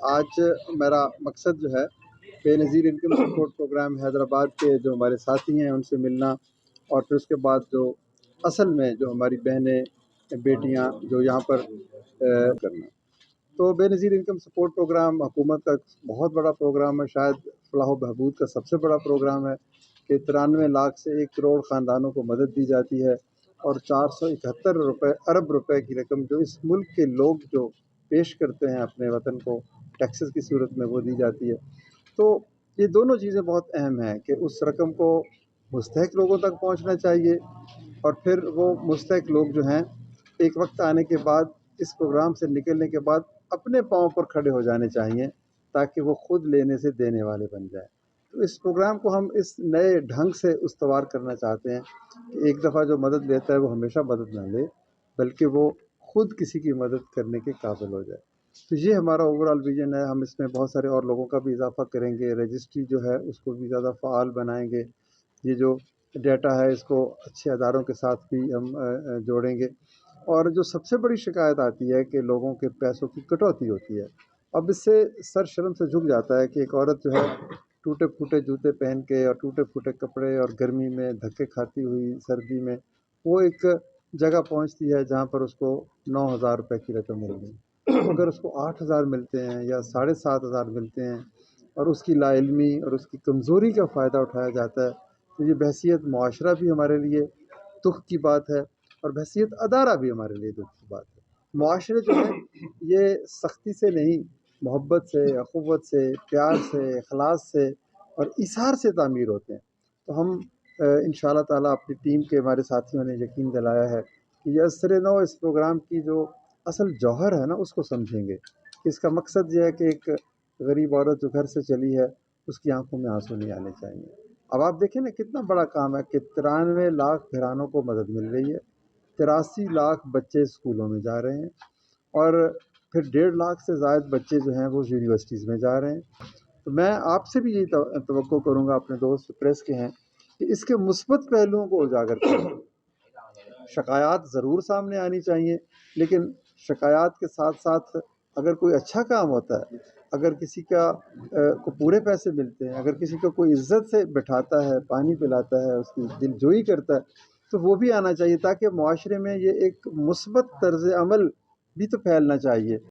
آج میرا مقصد جو ہے بے نظیر انکم سپورٹ پروگرام حیدرآباد کے جو ہمارے ساتھی ہیں ان سے ملنا، اور پھر اس کے بعد جو اصل میں جو ہماری بہنیں بیٹیاں جو یہاں پر کرنا. تو بے نظیر انکم سپورٹ پروگرام حکومت کا بہت بڑا پروگرام ہے، شاید فلاح و بہبود کا سب سے بڑا پروگرام ہے کہ 93 لاکھ سے 1 کروڑ خاندانوں کو مدد دی جاتی ہے، اور 471 ارب روپے کی رقم جو اس ملک کے لوگ جو پیش کرتے ہیں اپنے وطن کو ٹیکسز کی صورت میں وہ دی جاتی ہے. تو یہ دونوں چیزیں بہت اہم ہیں کہ اس رقم کو مستحق لوگوں تک پہنچنا چاہیے، اور پھر وہ مستحق لوگ جو ہیں ایک وقت آنے کے بعد اس پروگرام سے نکلنے کے بعد اپنے پاؤں پر کھڑے ہو جانے چاہیے تاکہ وہ خود لینے سے دینے والے بن جائیں. تو اس پروگرام کو ہم اس نئے ڈھنگ سے استوار کرنا چاہتے ہیں کہ ایک دفعہ جو مدد لیتا ہے وہ ہمیشہ مدد نہ لے، بلکہ وہ خود کسی کی مدد کرنے کے قابل ہو جائے. تو یہ ہمارا اوور آل ویژن ہے. ہم اس میں بہت سارے اور لوگوں کا بھی اضافہ کریں گے، رجسٹری جو ہے اس کو بھی زیادہ فعال بنائیں گے، یہ جو ڈیٹا ہے اس کو اچھے اداروں کے ساتھ بھی ہم جوڑیں گے. اور جو سب سے بڑی شکایت آتی ہے کہ لوگوں کے پیسوں کی کٹوتی ہوتی ہے، اب اس سے سر شرم سے جھک جاتا ہے کہ ایک عورت جو ہے ٹوٹے پھوٹے جوتے پہن کے اور ٹوٹے پھوٹے کپڑے اور گرمی میں دھکے کھاتی ہوئی سردی میں وہ ایک جگہ پہنچتی ہے جہاں پر اس کو 9,000 روپے کی رقم مل گئی. اگر اس کو 8,000 ملتے ہیں یا 7,500 ملتے ہیں اور اس کی لا علمی اور اس کی کمزوری کا فائدہ اٹھایا جاتا ہے، تو یہ بحیثیت معاشرہ بھی ہمارے لیے دکھ کی بات ہے، اور بحیثیت ادارہ بھی ہمارے لیے دکھ کی بات ہے. معاشرے جو ہے یہ سختی سے نہیں، محبت سے، اخوت سے، پیار سے، اخلاص سے اور ایثار سے تعمیر ہوتے ہیں. تو ہم انشاءاللہ تعالیٰ اپنی ٹیم کے ہمارے ساتھیوں نے یقین دلایا ہے کہ یہ اثر نو اس پروگرام کی جو اصل جوہر ہے نا اس کو سمجھیں گے. اس کا مقصد یہ ہے کہ ایک غریب عورت جو گھر سے چلی ہے اس کی آنکھوں میں آنسو نہیں آنے چاہیے. اب آپ دیکھیں نا کتنا بڑا کام ہے کہ 93 لاکھ گھرانوں کو مدد مل رہی ہے، 83 لاکھ بچے اسکولوں میں جا رہے ہیں، اور پھر 1.5 لاکھ سے زائد بچے جو ہیں وہ یونیورسٹیز میں جا رہے ہیں. تو میں آپ سے بھی یہی توقع کروں گا، اپنے دوست پریس کے ہیں، کہ اس کے مثبت پہلوؤں کو اجاگر کریں. شکایات ضرور سامنے آنی چاہیے، لیکن شکایات کے ساتھ ساتھ اگر کوئی اچھا کام ہوتا ہے، اگر کسی کا کو پورے پیسے ملتے ہیں، اگر کسی کو کوئی عزت سے بٹھاتا ہے، پانی پلاتا ہے، اس کی دل جوئی کرتا ہے، تو وہ بھی آنا چاہیے تاکہ معاشرے میں یہ ایک مثبت طرز عمل بھی تو پھیلنا چاہیے.